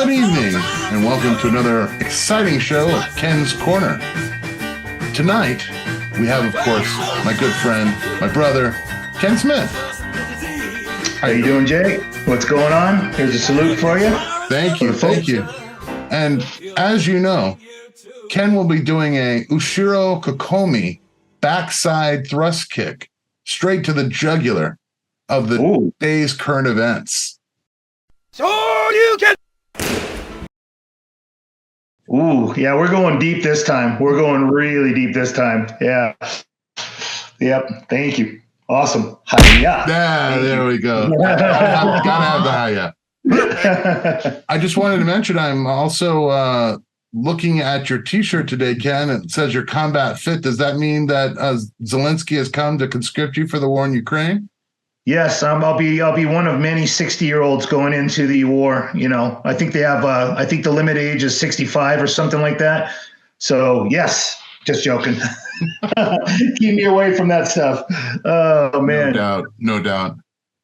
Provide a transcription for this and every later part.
Good evening, and welcome to another exciting show of Ken's Corner. Tonight, we have, of course, my good friend, my brother, Ken Smith. How you doing, Jay? What's going on? Here's a salute for you. Thank you. And as you know, Ken will be doing a Ushiro Kokomi backside thrust kick straight to the jugular of the day's current events. So you can. Ooh, yeah, we're going deep this time. We're going really deep this time. Yeah. Yep. Thank you. Awesome. Hiya. Yeah, there we go. Gotta have the hiya. I just wanted to mention I'm also looking at your T-shirt today, Ken. It says you're combat fit. Does that mean that Zelensky has come to conscript you for the war in Ukraine? Yes, I'll be one of many 60-year-olds going into the war. You know, I think they have. I think the limit age is 65 or something like that. So yes, just joking. Keep me away from that stuff. Oh man, no doubt.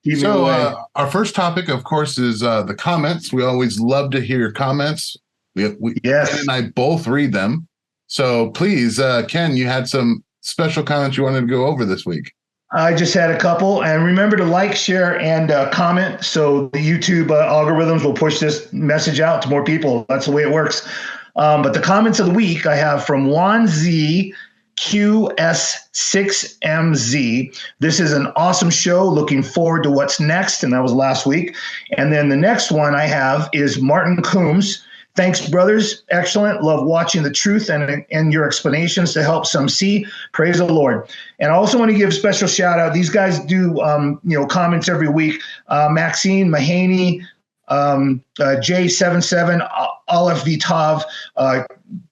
Keep me away. Our first topic, of course, is the comments. We always love to hear your comments. Yes. Ken and I both read them. So please, Ken, you had some special comments you wanted to go over this week. I just had a couple, and remember to like, share, and comment so the YouTube algorithms will push this message out to more people. That's the way it works. But the comments of the week I have from Juan Z QS6MZ. This is an awesome show. Looking forward to what's next, and that was last week. And then the next one I have is Martin Coombs. Thanks, brothers. Excellent. Love watching the truth and your explanations to help some see. Praise the Lord. And I also want to give a special shout out. These guys do, comments every week. Maxine Mahaney, J77, Olive Vitav,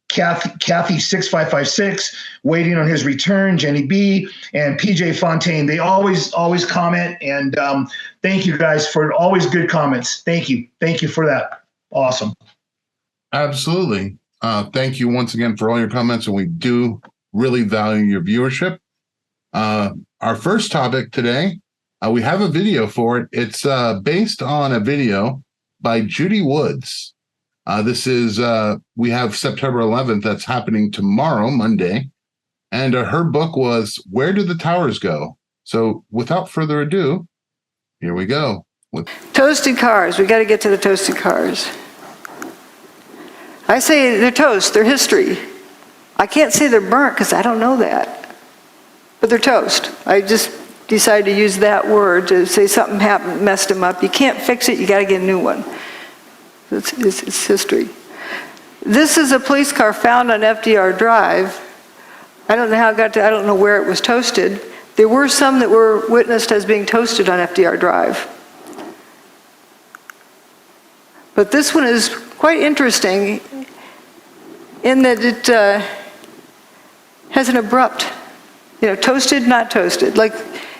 Kathy 6556, waiting on his return, Jenny B, and PJ Fontaine. They always comment, and thank you guys for always good comments. Thank you for that. Awesome. Absolutely. Thank you once again for all your comments, and we do really value your viewership. Our first topic today, we have a video for it. It's based on a video by Judy Woods. This is, we have September 11th. That's happening tomorrow, Monday. And her book was, Where Did the Towers Go? So without further ado, here we go. Toasted cars. We got to get to the toasted cars. I say they're toast. They're history. I can't say they're burnt because I don't know that. But they're toast. I just decided to use that word to say something happened, messed them up. You can't fix it. You got to get a new one. It's history. This is a police car found on FDR Drive. I don't know how it got to, I don't know where it was toasted. There were some that were witnessed as being toasted on FDR Drive. But this one is quite interesting in that it has an abrupt, toasted, not toasted. Like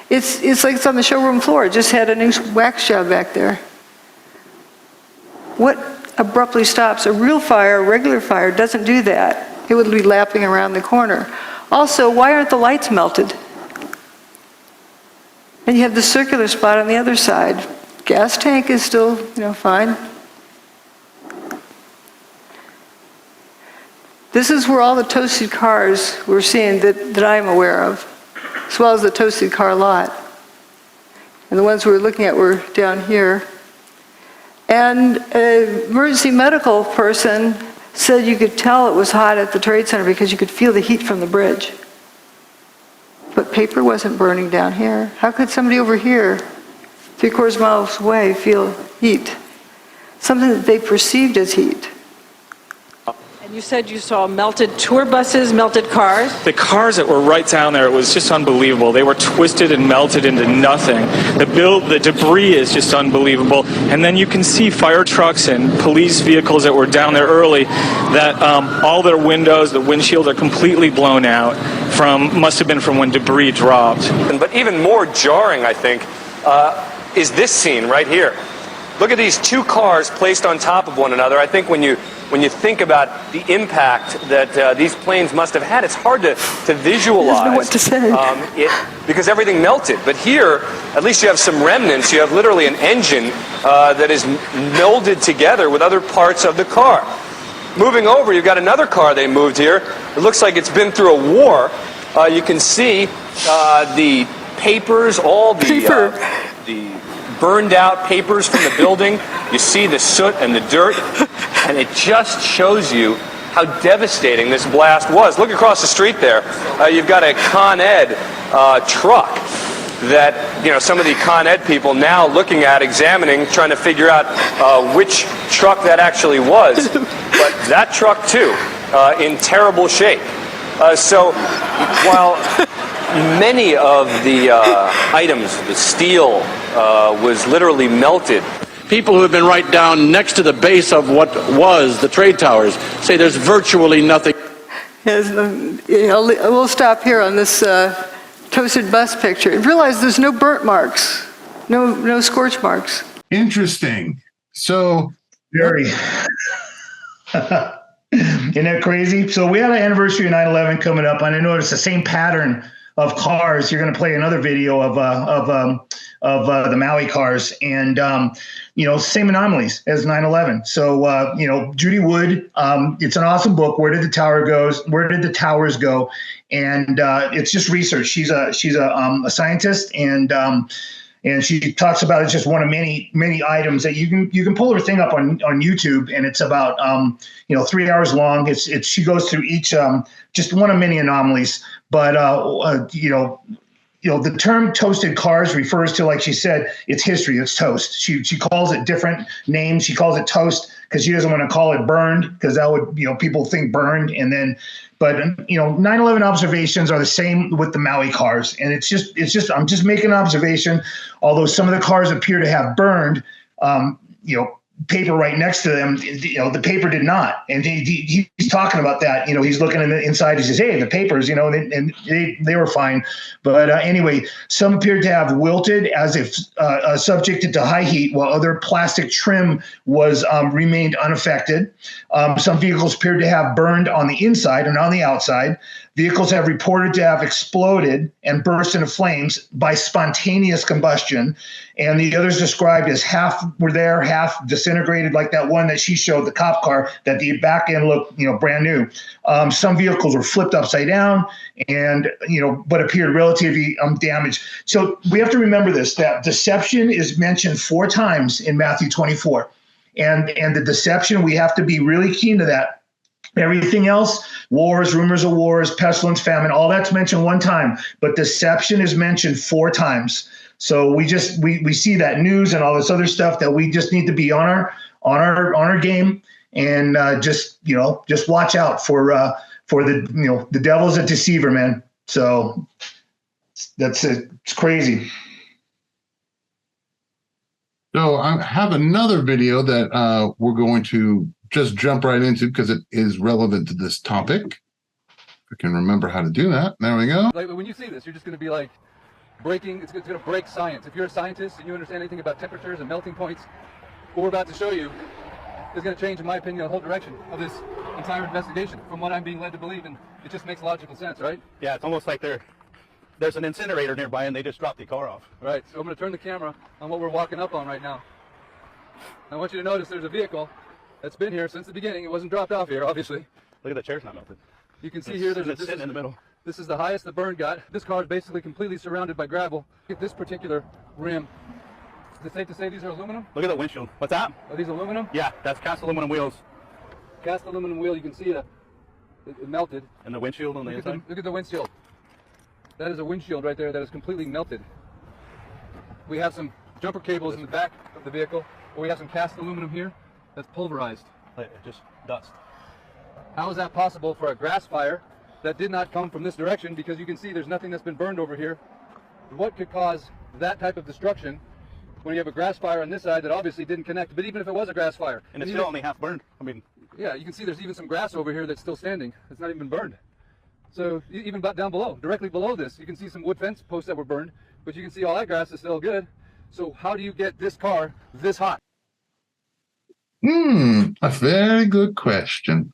it's like it's on the showroom floor. It just had a new wax job back there. What abruptly stops a real fire, a regular fire, doesn't do that. It would be lapping around the corner. Also, why aren't the lights melted? And you have the circular spot on the other side. Gas tank is still, fine. This is where all the toasted cars we're seeing that I'm aware of, as well as the toasted car lot. And the ones we were looking at were down here. And an emergency medical person said you could tell it was hot at the Trade Center because you could feel the heat from the bridge. But paper wasn't burning down here. How could somebody over here, 3/4 miles away, feel heat? Something that they perceived as heat. You said you saw melted tour buses, melted cars? The cars that were right down there, it was just unbelievable. They were twisted and melted into nothing. The debris is just unbelievable. And then you can see fire trucks and police vehicles that were down there early that all their windows, the windshields are completely blown out must have been from when debris dropped. But even more jarring, I think, is this scene right here. Look at these two cars placed on top of one another. I think when you think about the impact that these planes must have had, it's hard to visualize. I don't know what to say. Because everything melted. But here, at least you have some remnants. You have literally an engine that is melded together with other parts of the car. Moving over, you've got another car they moved here. It looks like it's been through a war. You can see the papers, all the burned out papers from the building. You see the soot and the dirt, and it just shows you how devastating this blast was. Look across the street there. You've got a Con Ed truck that, you know, some of the Con Ed people now looking at, examining, trying to figure out which truck that actually was. But that truck, too, in terrible shape. So while many of the items, the steel, was literally melted. People who have been right down next to the base of what was the trade towers say there's virtually nothing. Yes, we'll stop here on this toasted bus picture. Realize there's no burnt marks, no scorch marks. Interesting. So Very. Isn't that crazy? So we had an anniversary of 9/11 coming up, and I noticed the same pattern of cars. You're going to play another video of the Maui cars, and you know, same anomalies as 9/11. So you know, Judy Wood. It's an awesome book. Where did the towers go? And it's just research. She's a scientist, and she talks about it's just one of many items that you can pull her thing up on YouTube, and it's about 3 hours long. She goes through each just one of many anomalies. But the term toasted cars refers to, like she said, it's history. It's toast. She calls it different names. She calls it toast because she doesn't want to call it burned, because that would, people think burned. And then, but 9/11 observations are the same with the Maui cars. And it's just I'm just making an observation. Although some of the cars appear to have burned, paper right next to them, the paper did not. And he's talking about that. He's looking in the inside. He says, hey, the papers, and they were fine. But anyway, some appeared to have wilted as if subjected to high heat, while other plastic trim was remained unaffected. Some vehicles appeared to have burned on the inside and on the outside. Vehicles have reported to have exploded and burst into flames by spontaneous combustion. And the others described as half were there, half disintegrated, like that one that she showed, the cop car, that the back end looked, brand new. Some vehicles were flipped upside down and, but appeared relatively damaged. So we have to remember this, that deception is mentioned 4 times in Matthew 24. And the deception, we have to be really keen to that. Everything else, wars, rumors of wars, pestilence, famine, all that's mentioned 1 time, but deception is mentioned 4 times. So we see that news and all this other stuff that we just need to be on our game, and just watch out for the devil's a deceiver, man. So that's it. It's crazy. So I have another video that we're going to just jump right into because it is relevant to this topic. If I can remember how to do that. There we go. Like when you see this, you're just going to be like breaking. It's going to break science. If you're a scientist and you understand anything about temperatures and melting points, what we're about to show you is going to change, in my opinion, the whole direction of this entire investigation. From what I'm being led to believe, and it just makes logical sense, right? Yeah, it's almost like there's an incinerator nearby and they just dropped the car off. Right. So I'm going to turn the camera on what we're walking up on right now. I want you to notice there's a vehicle that's been here since the beginning. It wasn't dropped off here, obviously. Look at the chair's not melted. You can see here there's it's sitting in the middle. This is the highest the burn got. This car is basically completely surrounded by gravel. Look at this particular rim. Is it safe to say these are aluminum? Look at the windshield. What's that? Are these aluminum? Yeah, that's cast aluminum wheels. Cast aluminum wheel, you can see it melted. And the windshield on the inside? Look at the windshield. That is a windshield right there that is completely melted. We have some jumper cables in the back of the vehicle, or we have some cast aluminum here that's pulverized. Just dust. How is that possible for a grass fire that did not come from this direction? Because you can see there's nothing that's been burned over here. What could cause that type of destruction when you have a grass fire on this side that obviously didn't connect? But even if it was a grass fire, and it's still only half burned. I mean, yeah, you can see there's even some grass over here that's still standing. It's not even burned. So even down below, directly below this, you can see some wood fence posts that were burned, but you can see all that grass is still good. So how do you get this car this hot? A very good question.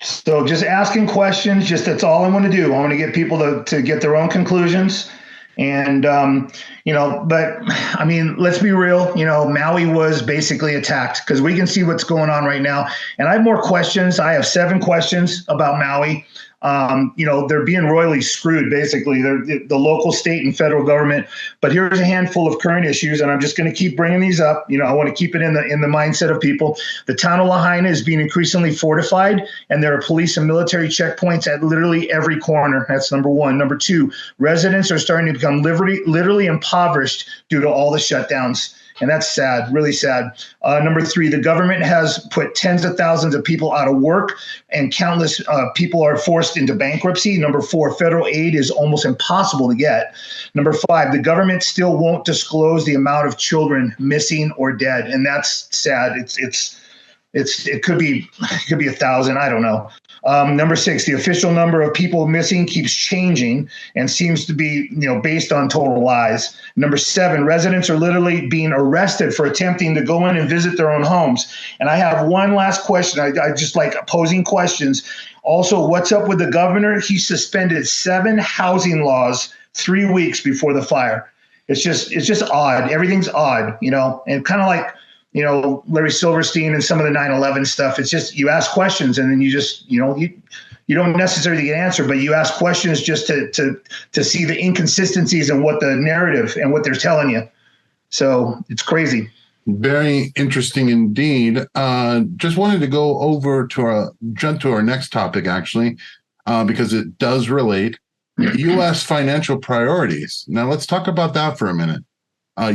So just asking questions, just that's all I want to do. I want to get people to get their own conclusions. And, but I mean, let's be real, Maui was basically attacked because we can see what's going on right now. And I have more questions. I have 7 questions about Maui. They're being royally screwed, basically. They're the local, state, and federal government. But here's a handful of current issues, and I'm just going to keep bringing these up. I want to keep it in the mindset of people. The town of Lahaina is being increasingly fortified, and there are police and military checkpoints at literally every corner. That's number 1. Number 2, residents are starting to become literally impoverished due to all the shutdowns. And that's sad, really sad. Number 3, the government has put tens of thousands of people out of work, and countless people are forced into bankruptcy. Number 4, federal aid is almost impossible to get. Number 5, the government still won't disclose the amount of children missing or dead, and that's sad. It could be 1,000. I don't know. Number 6, the official number of people missing keeps changing and seems to be, based on total lies. Number 7, residents are literally being arrested for attempting to go in and visit their own homes. And I have one last question. I just like posing questions. Also, what's up with the governor? He suspended 7 housing laws 3 weeks before the fire. It's just odd. Everything's odd, and kind of like, Larry Silverstein and some of the 9/11 stuff. It's just, you ask questions and then you just, you don't necessarily get an answer, but you ask questions just to see the inconsistencies in what the narrative and what they're telling you. So it's crazy. Very interesting indeed. Just wanted to go over to jump to our next topic, actually, because it does relate. U.S. financial priorities. Now let's talk about that for a minute.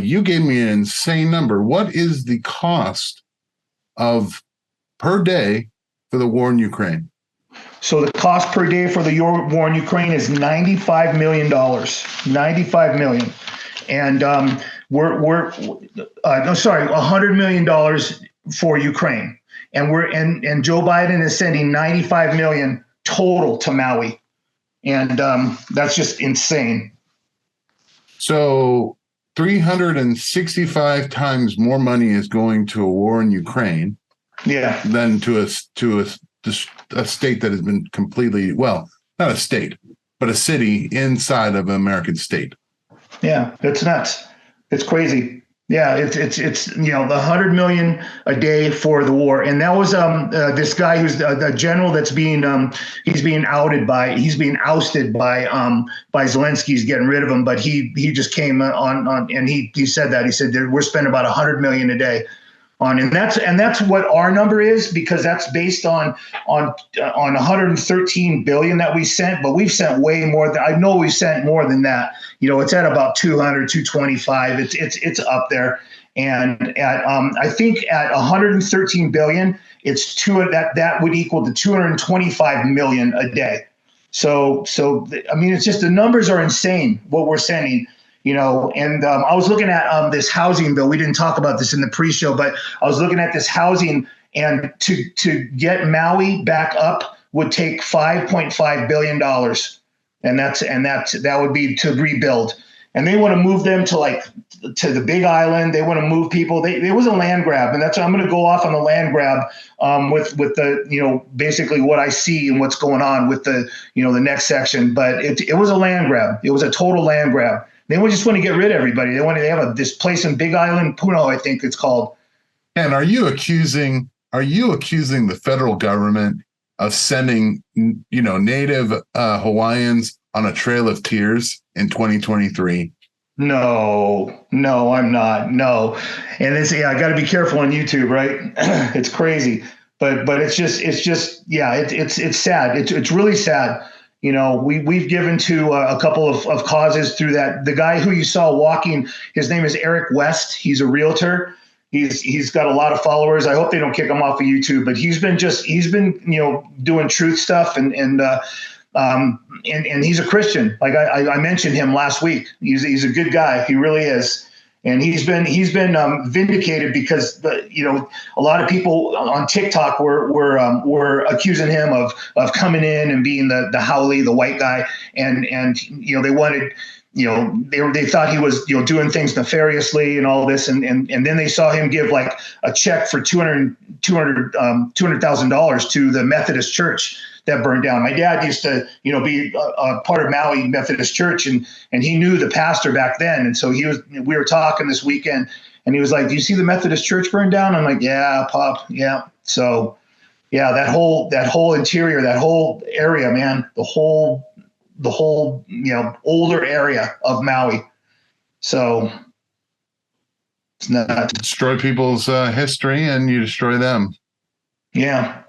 You gave me an insane number. What is the cost of per day for the war in Ukraine? So the cost per day for the war in Ukraine is $95 million. $95 million. And $100 million for Ukraine. And Joe Biden is sending $95 million total to Maui. And that's just insane. So 365 times more money is going to a war in Ukraine, than to a state that has been completely, well, not a state, but a city inside of an American state. Yeah, it's nuts. It's crazy. Yeah, it's the $100 million a day for the war, and that was this guy who's the general that's being he's being ousted by Zelensky. He's getting rid of him, but he just came on and he said we're spending about $100 million a day on, and that's what our number is, because that's based on 113 billion that we sent, but we've sent way more. I know we've sent more than that. It's at about 200, 225. It's up there, and at I think at 113 billion, that would equal to 225 million a day. So I mean, it's just, the numbers are insane what we're sending. And I was looking at this housing bill. We didn't talk about this in the pre-show, but I was looking at this housing, and to get Maui back up would take $5.5 billion. And that would be to rebuild. And they want to move them to the Big Island. They want to move people. It was a land grab, and that's, I'm going to go off on the land grab with the basically what I see and what's going on with the the next section. But it was a land grab. It was a total land grab. They just want to get rid of everybody. They have this place in Big Island, Puno, I think it's called. And are you accusing the federal government of sending native Hawaiians on a trail of tears in 2023? No, I'm not. No. And I got to be careful on YouTube, right? It's crazy, but it's sad. It's really sad. We've given to a couple of causes through that. The guy who you saw walking, his name is Eric West. He's a realtor. He's got a lot of followers. I hope they don't kick him off of YouTube, but he's been doing truth stuff, and he's a Christian. Like I mentioned him last week. He's a good guy. He really is. And he's been vindicated, because a lot of people on TikTok were accusing him of coming in and being the haole, the white guy, and they wanted they thought he was, doing things nefariously and all this. And then they saw him give like a check for $200,000 to the Methodist church that burned down. My dad used to, be a part of Maui Methodist Church, and he knew the pastor back then. And so we were talking this weekend, and he was like, "Do you see the Methodist Church burned down?" I'm like, "Yeah, Pop, yeah." So, yeah, that whole interior, that whole area, man, the whole older area of Maui. So it's not Destroy people's history, and you destroy them. Yeah.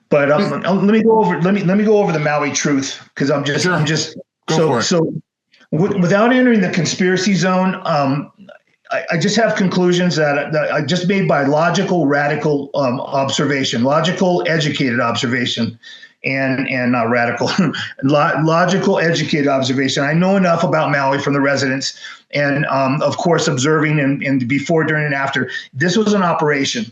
But let me go over the Maui truth, because without entering the conspiracy zone, I just have conclusions that I just made by logical, radical observation, logical, educated observation, and not radical, logical, educated observation. I know enough about Maui from the residents, and of course, observing and before, during, and after. This was an operation.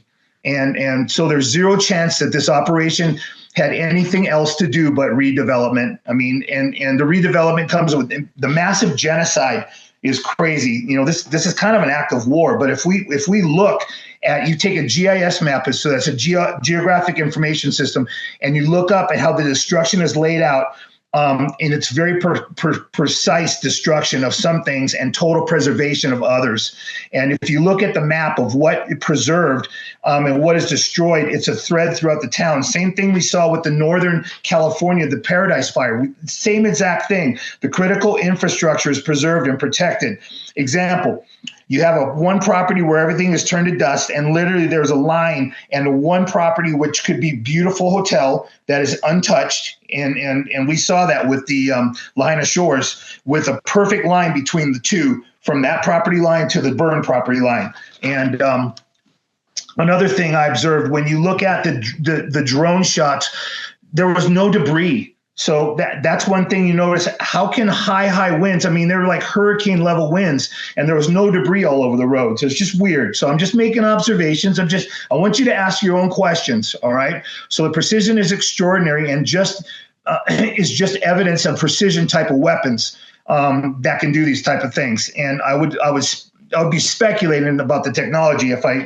And so there's zero chance that this operation had anything else to do but redevelopment. I mean, and the redevelopment comes with the massive genocide is crazy. This is kind of an act of war. But if we look at, you take a GIS map, so that's a geographic information system, and you look up at how the destruction is laid out. And it's very precise destruction of some things and total preservation of others. And if you look at the map of what it preserved and what is destroyed, it's a thread throughout the town. Same thing we saw with the Northern California, the Paradise Fire. Same exact thing. The critical infrastructure is preserved and protected. Example. You have one property where everything is turned to dust, and literally there's a line, and one property which could be beautiful hotel that is untouched, and we saw that with the Lahaina Shores, with a perfect line between the two, from that property line to the burn property line. And another thing I observed, when you look at the drone shots, there was no debris. So that's one thing you notice. How can high winds? I mean, they're like hurricane level winds, and there was no debris all over the road. So it's just weird. So I'm just making observations. I want you to ask your own questions. All right. So the precision is extraordinary, and is just evidence of precision type of weapons that can do these type of things. And I would be speculating about the technology if I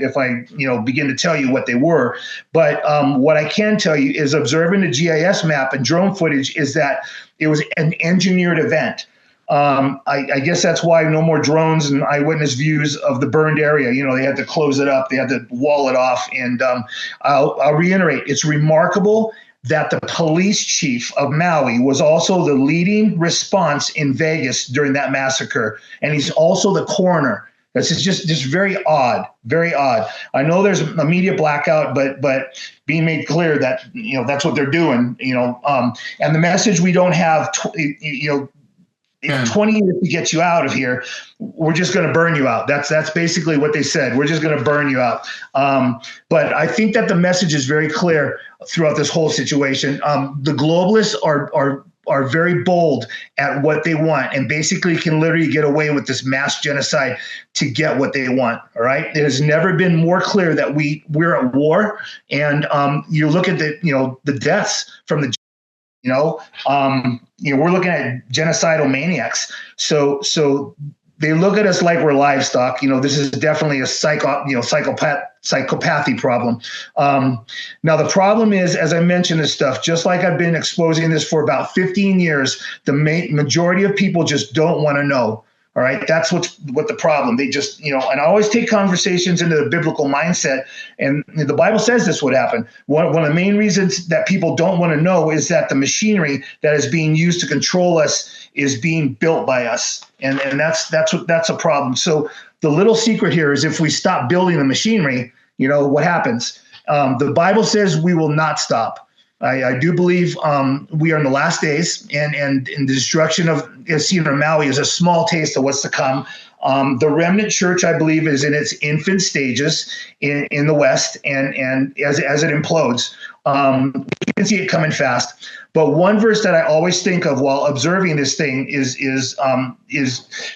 begin to tell you what they were. But what I can tell you is, observing the GIS map and drone footage, is that it was an engineered event. I guess that's why no more drones and eyewitness views of the burned area. They had to close it up. They had to wall it off. And I'll reiterate, it's remarkable that the police chief of Maui was also the leading response in Vegas during that massacre. And he's also the coroner. This is just very odd, very odd. I know there's a media blackout, but being made clear that, that's what they're doing, and the message, we don't have, 20 years to get you out of here. We're just going to burn you out. That's basically what they said. We're just going to burn you out. But I think that the message is very clear throughout this whole situation. The globalists are very bold at what they want, and basically can literally get away with this mass genocide to get what they want. All right. It has never been more clear that we're at war. And you look at the deaths from the, we're looking at genocidal maniacs. So they look at us like we're livestock. This is definitely a psychopathy problem. Now, the problem is, as I mentioned this stuff, just like I've been exposing this for about 15 years, the majority of people just don't want to know. All right. That's what the problem. They just, and I always take conversations into the biblical mindset. And the Bible says this would happen. One of the main reasons that people don't want to know is that the machinery that is being used to control us is being built by us. And that's a problem. So the little secret here is, if we stop building the machinery, what happens? The Bible says we will not stop. I do believe we are in the last days, and the destruction of Maui is a small taste of what's to come. The remnant church, I believe, is in its infant stages in the West, and as it implodes, you can see it coming fast. But one verse that I always think of while observing this thing is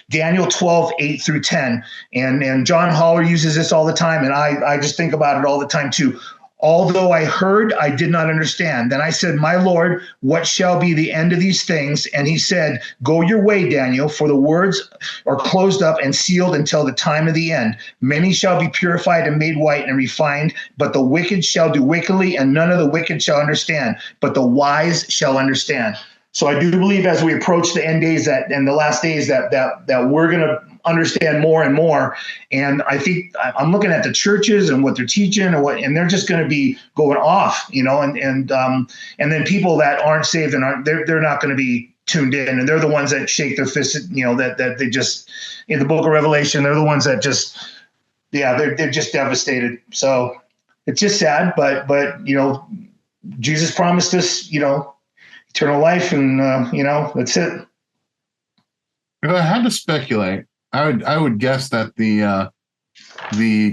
Daniel 12:8-10, and John Haller uses this all the time, and I just think about it all the time too. Although I heard, I did not understand. Then I said, my Lord, what shall be the end of these things? And he said, go your way, Daniel, for the words are closed up and sealed until the time of the end. Many shall be purified and made white and refined, but the wicked shall do wickedly, and none of the wicked shall understand, but the wise shall understand. So I do believe as we approach the end days and the last days that we're going to understand more and more. And I think I'm looking at the churches and what they're teaching and they're just going to be going off, and then people that aren't saved and they're not going to be tuned in, and they're the ones that shake their fists, that they just, in the book of Revelation, they're the ones that just, they're just devastated. So it's just sad, but Jesus promised us, eternal life, and that's it. If I had to speculate, I would guess that the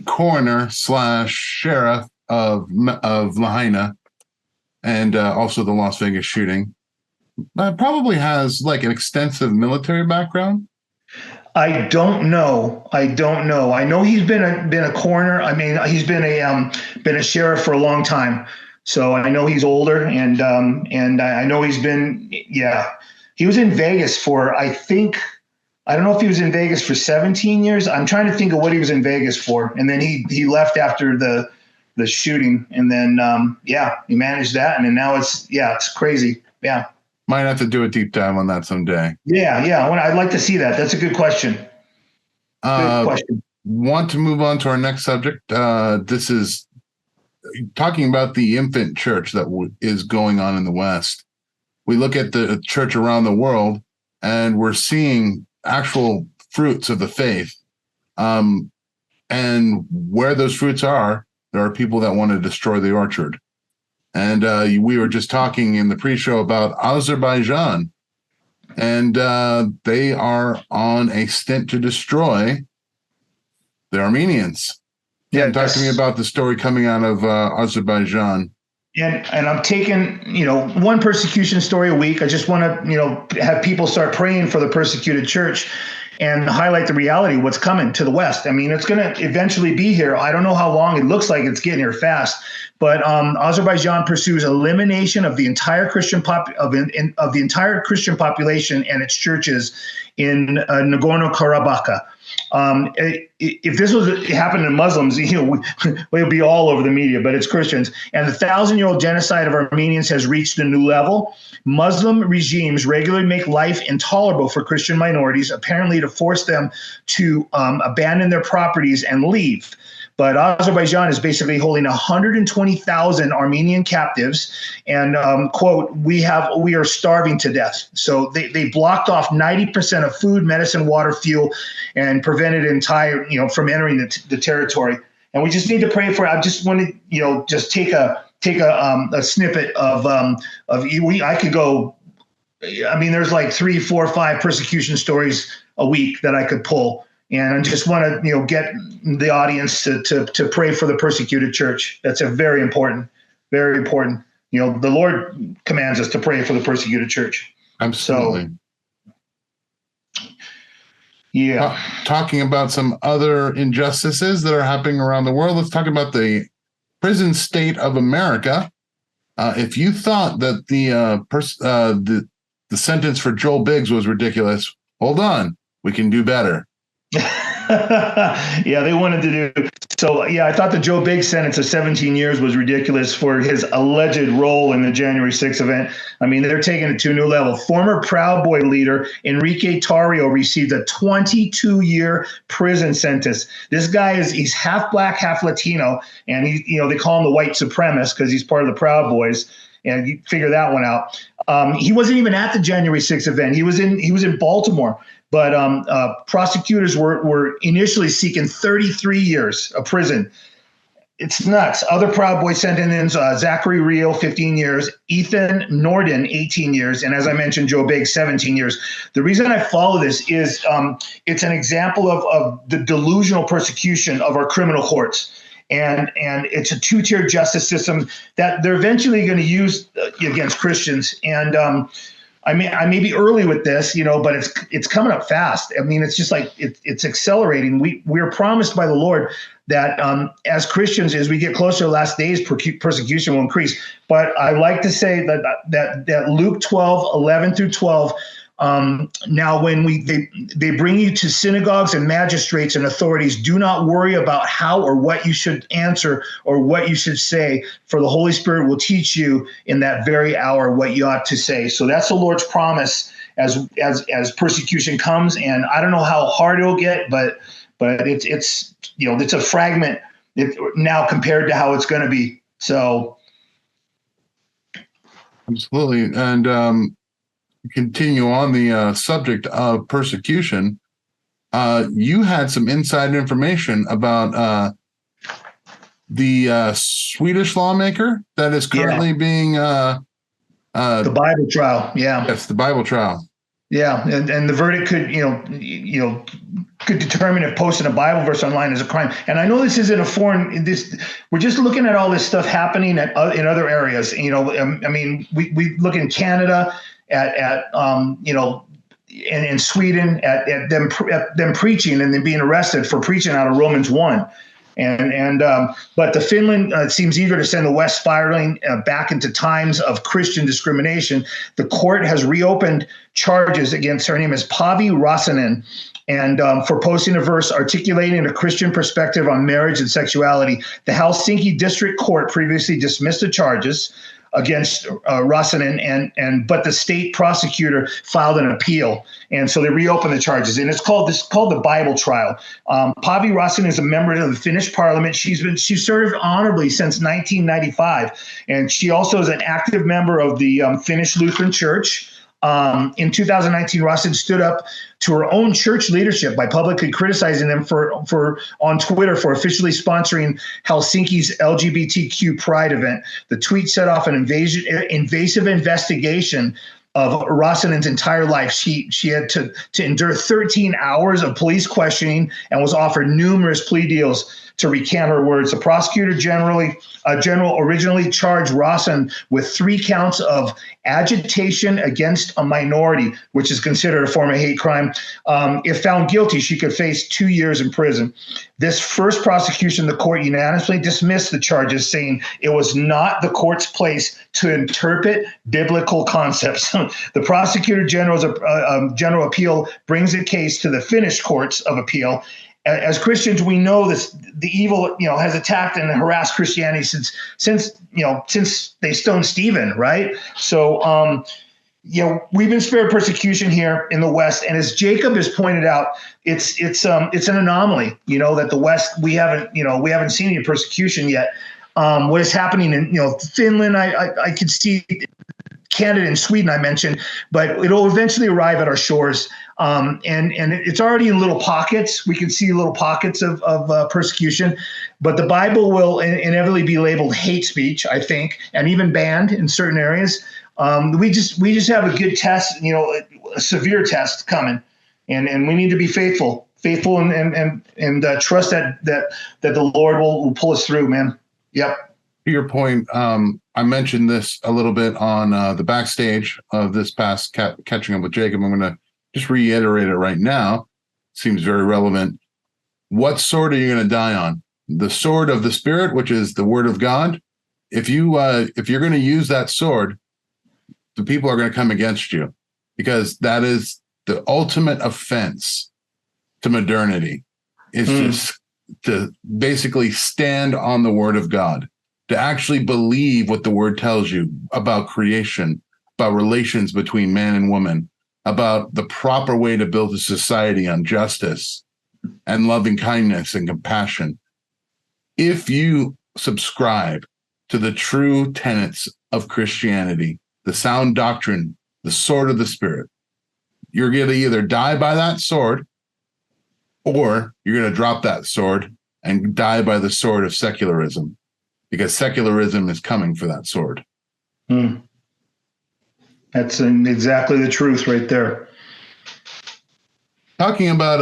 coroner / sheriff of Lahaina and also the Las Vegas shooting probably has like an extensive military background. I don't know. I know he's been a coroner. I mean, he's been a sheriff for a long time. So I know he's older, and I know he's been, he was in Vegas for, I don't know if he was in Vegas for 17 years. I'm trying to think of what he was in Vegas for. And then he left after the shooting, and then, he managed that. And then now it's crazy. Yeah. Might have to do a deep dive on that someday. Yeah. I'd like to see that. That's a good question. Good question. Want to move on to our next subject. This is talking about the infant church that is going on in the West. We look at the church around the world, and we're seeing actual fruits of the faith. And where those fruits are, there are people that want to destroy the orchard. And we were just talking in the pre-show about Azerbaijan, and they are on a stint to destroy the Armenians. Yeah, talk to me about the story coming out of Azerbaijan. And I'm taking, one persecution story a week. I just want to, have people start praying for the persecuted church and highlight the reality, what's coming to the West. I mean, it's going to eventually be here. I don't know how long. It looks like it's getting here fast. But Azerbaijan pursues elimination of the entire Christian of the entire Christian population and its churches in Nagorno-Karabakh. If this was happening to Muslims, we'd be all over the media, but it's Christians. And the 1,000-year-old genocide of Armenians has reached a new level. Muslim regimes regularly make life intolerable for Christian minorities, apparently to force them to abandon their properties and leave. But Azerbaijan is basically holding 120,000 Armenian captives, and quote, we are starving to death. So they blocked off 90% of food, medicine, water, fuel, and prevented from entering the territory. And we just need to pray for. I just want to just take a snippet of I could go. I mean, there's like 3, 4, 5 persecution stories a week that I could pull. And I just want to, get the audience to pray for the persecuted church. That's very important, very important. The Lord commands us to pray for the persecuted church. Absolutely. So, yeah. Talking about some other injustices that are happening around the world, let's talk about the prison state of America. If you thought that the sentence for Joel Biggs was ridiculous, hold on, we can do better. Yeah, they wanted to do so. Yeah, I thought the Joe Biggs sentence of 17 years was ridiculous for his alleged role in the January 6th event. I mean, they're taking it to a new level. Former Proud Boy leader Enrique Tarrio received a 22-year prison sentence. This guy he's half black, half Latino, and they call him the white supremacist because he's part of the Proud Boys. And you figure that one out. He wasn't even at the January 6th event. He was in Baltimore. But prosecutors were initially seeking 33 years of prison. It's nuts. Other Proud Boys sentences, Zachary Real, 15 years, Ethan Norden, 18 years, and as I mentioned, Joe Biggs, 17 years. The reason I follow this is it's an example of the delusional persecution of our criminal courts. And it's a two-tier justice system that they're eventually going to use against Christians. And I mean, I may be early with this, but it's coming up fast. I mean, it's just like it's accelerating. We're promised by the Lord that as Christians, as we get closer to the last days, persecution will increase. But I like to say that Luke 12:11-12. Now, when they bring you to synagogues and magistrates and authorities, do not worry about how or what you should answer or what you should say, for the Holy Spirit will teach you in that very hour what you ought to say. So that's the Lord's promise as persecution comes. And I don't know how hard it'll get, but it's a fragment now compared to how it's going to be. So absolutely. And continue on the subject of persecution. You had some inside information about the Swedish lawmaker that is currently being the Bible trial. Yeah. Yes, the Bible trial. Yeah, and the verdict could could determine if posting a Bible verse online is a crime. And I know this isn't we're just looking at all this stuff happening in other areas. I mean, we look in Canada at in Sweden at them preaching and then being arrested for preaching out of Romans 1. But the Finland seems eager to send the West spiraling back into times of Christian discrimination. The court has reopened charges against, her name is Pavi Räsänen, and for posting a verse articulating a Christian perspective on marriage and sexuality. The Helsinki District Court previously dismissed the charges against Räsänen, but the state prosecutor filed an appeal, and so they reopened the charges. And it's called the Bible trial. Pavi Räsänen is a member of the Finnish Parliament. She served honorably since 1995, and she also is an active member of the Finnish Lutheran Church. In 2019, Räsänen stood up to her own church leadership by publicly criticizing them for on Twitter for officially sponsoring Helsinki's LGBTQ Pride event. The tweet set off an invasive investigation of Räsänen's entire life. She had to endure 13 hours of police questioning and was offered numerous plea deals to recant her words. The prosecutor general originally charged Räsänen with 3 counts of agitation against a minority, which is considered a form of hate crime. If found guilty, she could face 2 years in prison. This first prosecution, the court unanimously dismissed the charges, saying it was not the court's place to interpret biblical concepts. The prosecutor general's general appeal brings the case to the Finnish courts of appeal. As Christians, we know the evil, has attacked and harassed Christianity since they stoned Stephen, right? So, we've been spared persecution here in the West, and as Jacob has pointed out, it's an anomaly, that the West we haven't seen any persecution yet. What is happening in Finland, I could see. Canada and Sweden I mentioned, but it'll eventually arrive at our shores. And it's already in little pockets. We can see little pockets of persecution, but the Bible will inevitably be labeled hate speech, I think, and even banned in certain areas. We just have a good test, a severe test coming, and we need to be faithful and trust that the Lord will pull us through, man. Yep. To your point, I mentioned this a little bit on the backstage of this past Catching Up with Jacob. I'm going to just reiterate it right now. Seems very relevant. What sword are you going to die on? The sword of the Spirit, which is the Word of God. If you're going to use that sword, the people are going to come against you, because that is the ultimate offense to modernity. Is just to basically stand on the Word of God, to actually believe what the Word tells you about creation, about relations between man and woman, about the proper way to build a society on justice and loving kindness and compassion. If you subscribe to the true tenets of Christianity, the sound doctrine, the sword of the Spirit, you're going to either die by that sword, or you're going to drop that sword and die by the sword of secularism, because secularism is coming for that sword. That's exactly the truth right there. Talking about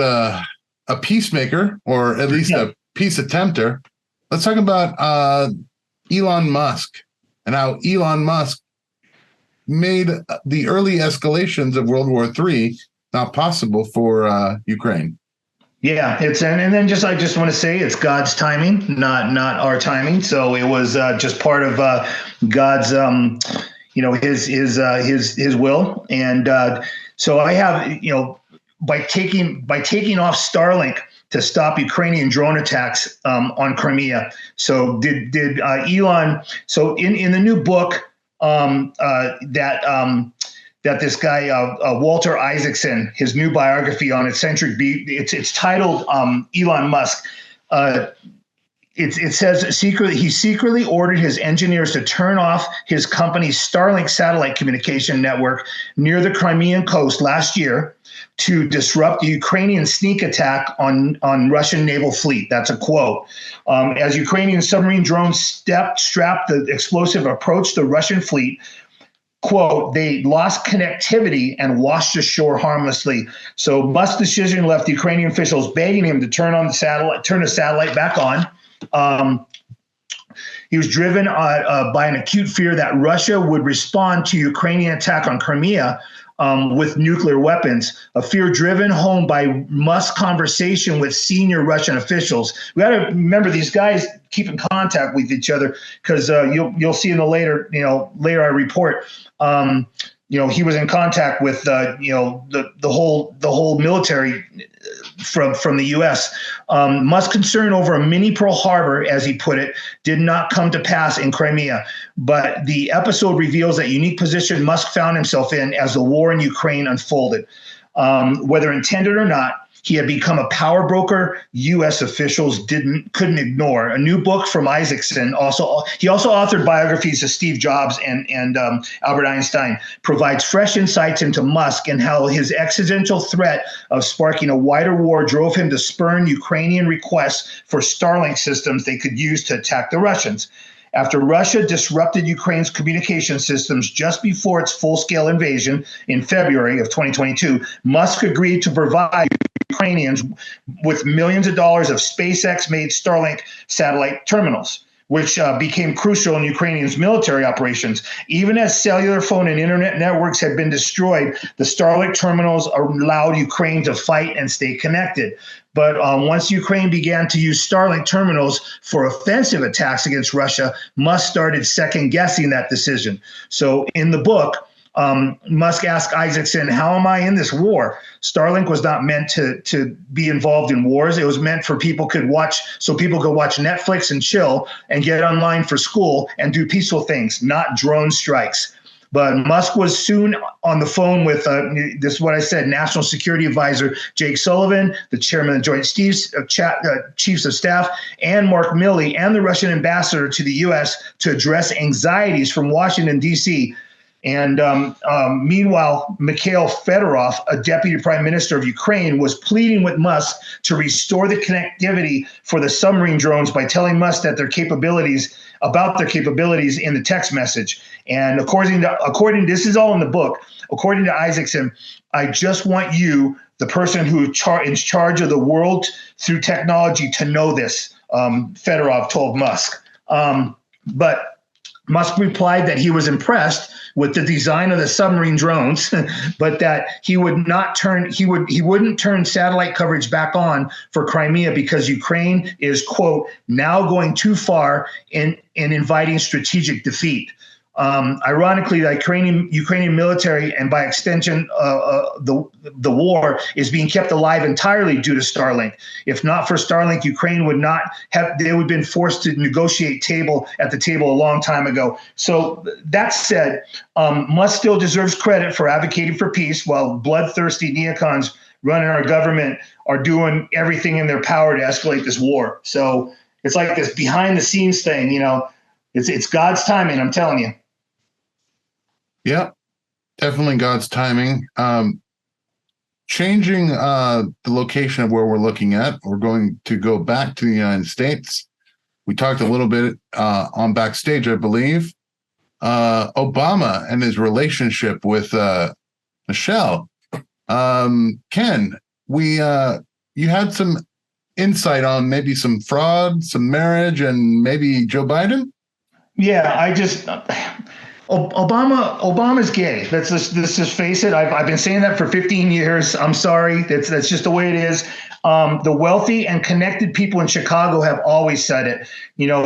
a peacemaker, or at least a peace attempter, let's talk about Elon Musk and how Elon Musk made the early escalations of World War III not possible for Ukraine. Yeah, and then I just want to say it's God's timing, not our timing. So it was just part of God's his will. And so I have, by taking off Starlink to stop Ukrainian drone attacks on Crimea. So did Elon? So in the new book that this guy Walter Isaacson, his new biography on eccentric it's titled Elon Musk. It says he secretly ordered his engineers to turn off his company's Starlink satellite communication network near the Crimean coast last year to disrupt the Ukrainian sneak attack on Russian naval fleet. That's a quote. As Ukrainian submarine drones strapped the explosive approach the Russian fleet, quote, they lost connectivity and washed ashore harmlessly. So Musk's decision left Ukrainian officials begging him to turn the satellite back on. He was driven by an acute fear that Russia would respond to Ukrainian attack on Crimea with nuclear weapons, a fear driven home by Musk's conversation with senior Russian officials. We got to remember these guys keep in contact with each other because you'll see in the later I report. He was in contact with the whole military from the U.S. Musk's concern over a mini Pearl Harbor, as he put it, did not come to pass in Crimea. But the episode reveals that unique position Musk found himself in as the war in Ukraine unfolded. Whether intended or not, he had become a power broker U.S. officials couldn't ignore. A new book from Isaacson, he also authored biographies of Steve Jobs and Albert Einstein, provides fresh insights into Musk and how his existential threat of sparking a wider war drove him to spurn Ukrainian requests for Starlink systems they could use to attack the Russians. After Russia disrupted Ukraine's communication systems just before its full-scale invasion in February of 2022, Musk agreed to provide Ukrainians with millions of dollars of SpaceX-made Starlink satellite terminals, which became crucial in Ukrainians' military operations. Even as cellular phone and internet networks had been destroyed, the Starlink terminals allowed Ukraine to fight and stay connected. But once Ukraine began to use Starlink terminals for offensive attacks against Russia, Musk started second-guessing that decision. So in the book, Musk asked Isaacson, how am I in this war? Starlink was not meant to be involved in wars. It was meant for people could watch Netflix and chill and get online for school and do peaceful things, not drone strikes. But Musk was soon on the phone with, this is what I said, National Security Advisor Jake Sullivan, the chairman of the Joint Chiefs of Staff, and Mark Milley, and the Russian ambassador to the U.S. to address anxieties from Washington, D.C. And meanwhile, Mikhail Fedorov, a deputy prime minister of Ukraine, was pleading with Musk to restore the connectivity for the submarine drones by telling Musk that their capabilities in the text message. And according, this is all in the book. According to Isaacson, I just want you, the person who in charge of the world through technology, to know this. Fedorov told Musk. But Musk replied that he was impressed with the design of the submarine drones, but that he wouldn't turn satellite coverage back on for Crimea because Ukraine is, quote, now going too far in inviting strategic defeat. Ironically, the Ukrainian military, and by extension, the war, is being kept alive entirely due to Starlink. If not for Starlink, Ukraine would not have. They would have been forced to negotiate at the table a long time ago. So that said, Musk still deserves credit for advocating for peace, while bloodthirsty neocons running our government are doing everything in their power to escalate this war. So it's like this behind the scenes thing, It's God's timing, I'm telling you. Yeah, definitely God's timing. Changing the location of where we're looking at, we're going to go back to the United States. We talked a little bit on Backstage, I believe. Obama and his relationship with Michelle. Ken, you had some insight on maybe some fraud, some marriage, and maybe Joe Biden? Yeah, Obama's gay. Let's just face it. I've been saying that for 15 years. I'm sorry. That's just the way it is. The wealthy and connected people in Chicago have always said it.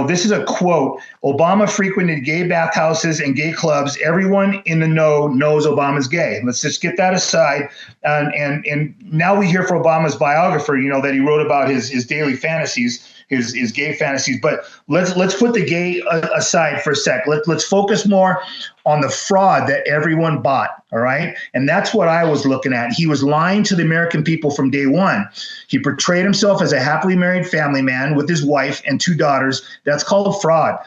This is a quote. Obama frequented gay bathhouses and gay clubs. Everyone in the know knows Obama's gay. Let's just get that aside. And now we hear from Obama's biographer, that he wrote about his daily fantasies, his gay fantasies. But let's put the gay aside for a sec. Let's focus more on the fraud that everyone bought. All right. And that's what I was looking at. He was lying to the American people from day one. He portrayed himself as a happily married family man with his wife and 2 daughters. That's called fraud.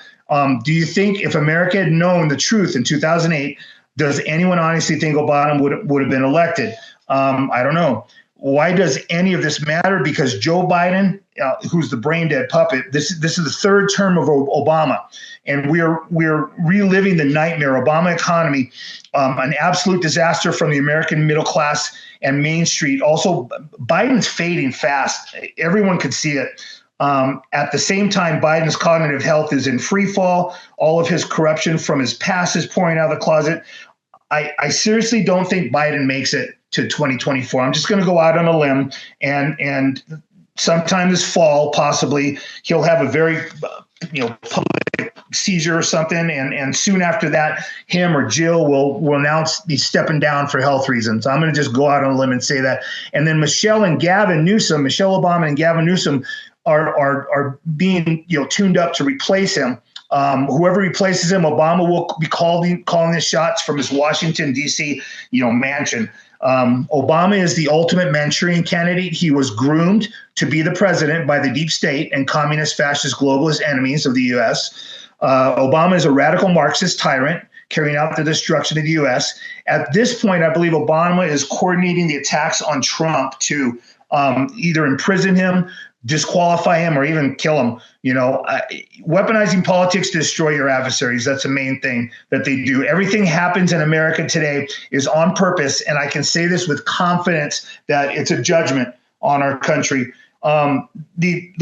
Do you think if America had known the truth in 2008, does anyone honestly think Obama would have been elected? I don't know. Why does any of this matter? Because Joe Biden, who's the brain dead puppet, this is the 3rd term of Obama, and we're reliving the nightmare Obama economy, an absolute disaster from the American middle class and Main Street. Also, Biden's fading fast. Everyone could see it. At the same time, Biden's cognitive health is in free fall. All of his corruption from his past is pouring out of the closet. I seriously don't think Biden makes it to 2024. I'm just going to go out on a limb, and sometime this fall, possibly, he'll have a very, public seizure or something, and soon after that, him or Jill will announce he's stepping down for health reasons. I'm going to just go out on a limb and say that. And then Michelle Obama and Gavin Newsom are being tuned up to replace him. Whoever replaces him, Obama will be calling the shots from his Washington, D.C., mansion. Obama is the ultimate Manchurian candidate. He was groomed to be the president by the deep state and communist, fascist, globalist enemies of the U.S. Obama is a radical Marxist tyrant carrying out the destruction of the U.S. At this point, I believe Obama is coordinating the attacks on Trump to either imprison him, disqualify him, or even kill him. Weaponizing politics to destroy your adversaries. That's the main thing that they do. Everything happens in America today is on purpose, and I can say this with confidence that it's a judgment on our country. These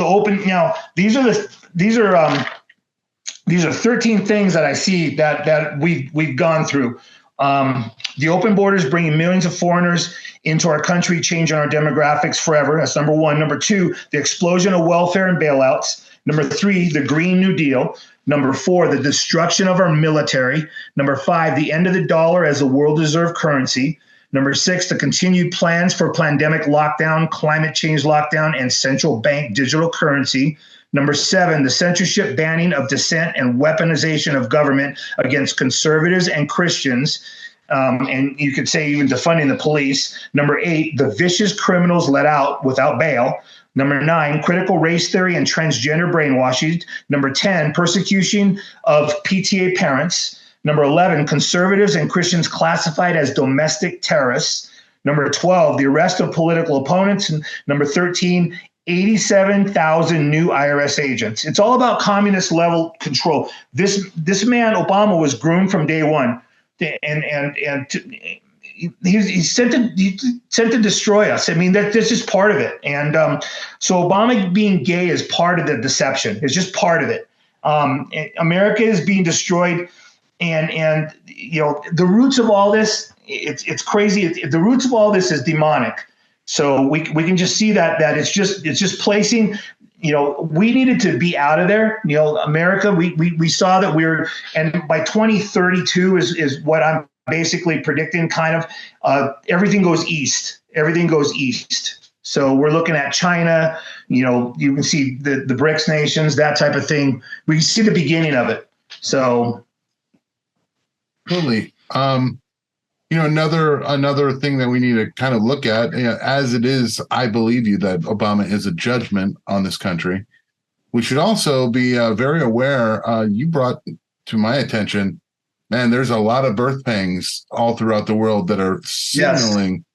are 13 things that I see that we've gone through. The open borders bringing millions of foreigners into our country, changing our demographics forever. That's number 1. Number 2, the explosion of welfare and bailouts. Number 3, the Green New Deal. Number 4, the destruction of our military. Number 5, the end of the dollar as a world reserve currency. Number 6, the continued plans for pandemic lockdown, climate change lockdown, and central bank digital currency. Number 7, the censorship, banning of dissent, and weaponization of government against conservatives and Christians. And you could say even defunding the police. Number 8, the vicious criminals let out without bail. Number 9, critical race theory and transgender brainwashing. Number 10, persecution of PTA parents. Number 11, conservatives and Christians classified as domestic terrorists. Number 12, the arrest of political opponents. And number 13, 87,000 new IRS agents. It's all about communist level control. This man, Obama, was groomed from day one. And he's sent to destroy us. I mean, that's just part of it. And so Obama being gay is part of the deception. It's just part of it. America is being destroyed, and the roots of all this. It's crazy. The roots of all this is demonic. So we can just see that it's just placing. We needed to be out of there. America, we saw that and by 2032 is what I'm basically predicting, kind of, everything goes east. Everything goes east. So we're looking at China, you can see the BRICS nations, that type of thing. We can see the beginning of it. So. Totally. Another thing that we need to kind of look at, as it is, I believe you that Obama is a judgment on this country. We should also be very aware. You brought to my attention, man, there's a lot of birth pangs all throughout the world that are signaling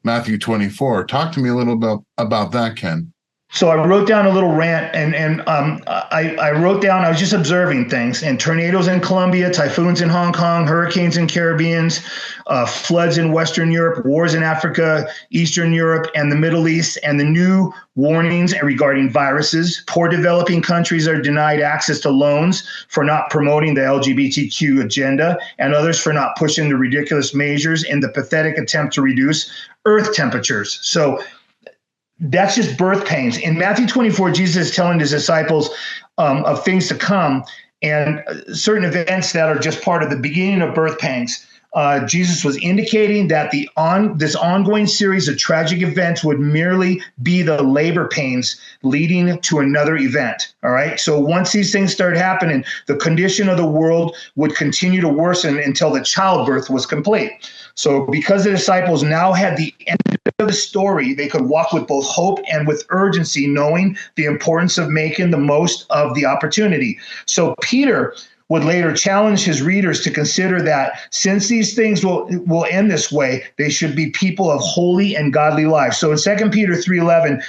Matthew 24. Talk to me a little bit about that, Ken. So I wrote down a little rant, and I wrote down, I was just observing things, and tornadoes in Colombia, typhoons in Hong Kong, hurricanes in Caribbeans, floods in Western Europe, wars in Africa, Eastern Europe, and the Middle East, and the new warnings regarding viruses. Poor developing countries are denied access to loans for not promoting the LGBTQ agenda, and others for not pushing the ridiculous measures in the pathetic attempt to reduce Earth temperatures. So that's just birth pains. In Matthew 24, Jesus is telling his disciples of things to come and certain events that are just part of the beginning of birth pangs. Jesus was indicating that this ongoing series of tragic events would merely be the labor pains leading to another event. All right. So once these things started happening, the condition of the world would continue to worsen until the childbirth was complete. So because the disciples now had the end of the story, they could walk with both hope and with urgency, knowing the importance of making the most of the opportunity. So Peter would later challenge his readers to consider that since these things will end this way, they should be people of holy and godly lives. So in 2 Peter 3:11,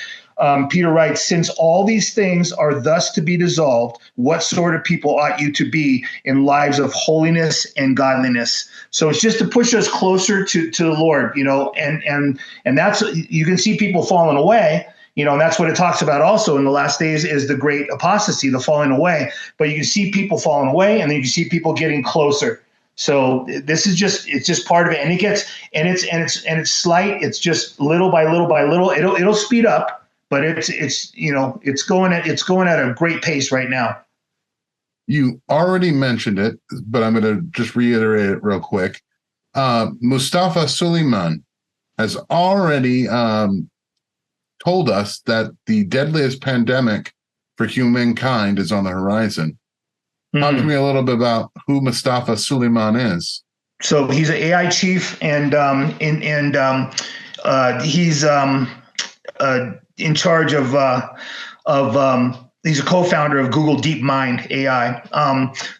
Peter writes, since all these things are thus to be dissolved, what sort of people ought you to be in lives of holiness and godliness? So it's just to push us closer to the Lord, and that's, you can see people falling away, and that's what it talks about also in the last days is the great apostasy, the falling away. But you can see people falling away, and then you can see people getting closer. So this is it's just part of it, and it's slight. It's just little by little by little. It'll speed up. But it's going at a great pace right now. You already mentioned it, but I'm going to just reiterate it real quick. Mustafa Suleiman has already told us that the deadliest pandemic for humankind is on the horizon. Talk to me a little bit about who Mustafa Suleiman is. So he's an AI chief, and he's in charge of he's a co-founder of Google DeepMind AI.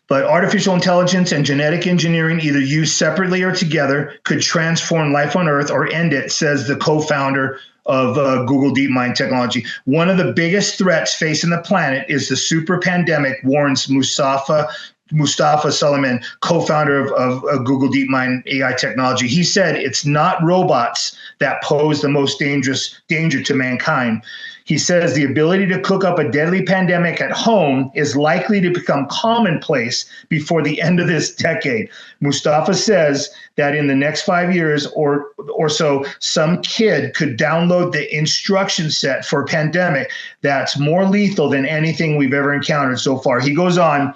But artificial intelligence and genetic engineering, either used separately or together, could transform life on Earth or end it, says the co-founder of Google DeepMind technology. One of the biggest threats facing the planet is the super pandemic, warns Mustafa Suleiman, co-founder of Google DeepMind AI technology. He said it's not robots that pose the most danger to mankind. He says the ability to cook up a deadly pandemic at home is likely to become commonplace before the end of this decade. Mustafa says that in the next 5 years or so, some kid could download the instruction set for a pandemic that's more lethal than anything we've ever encountered so far. He goes on,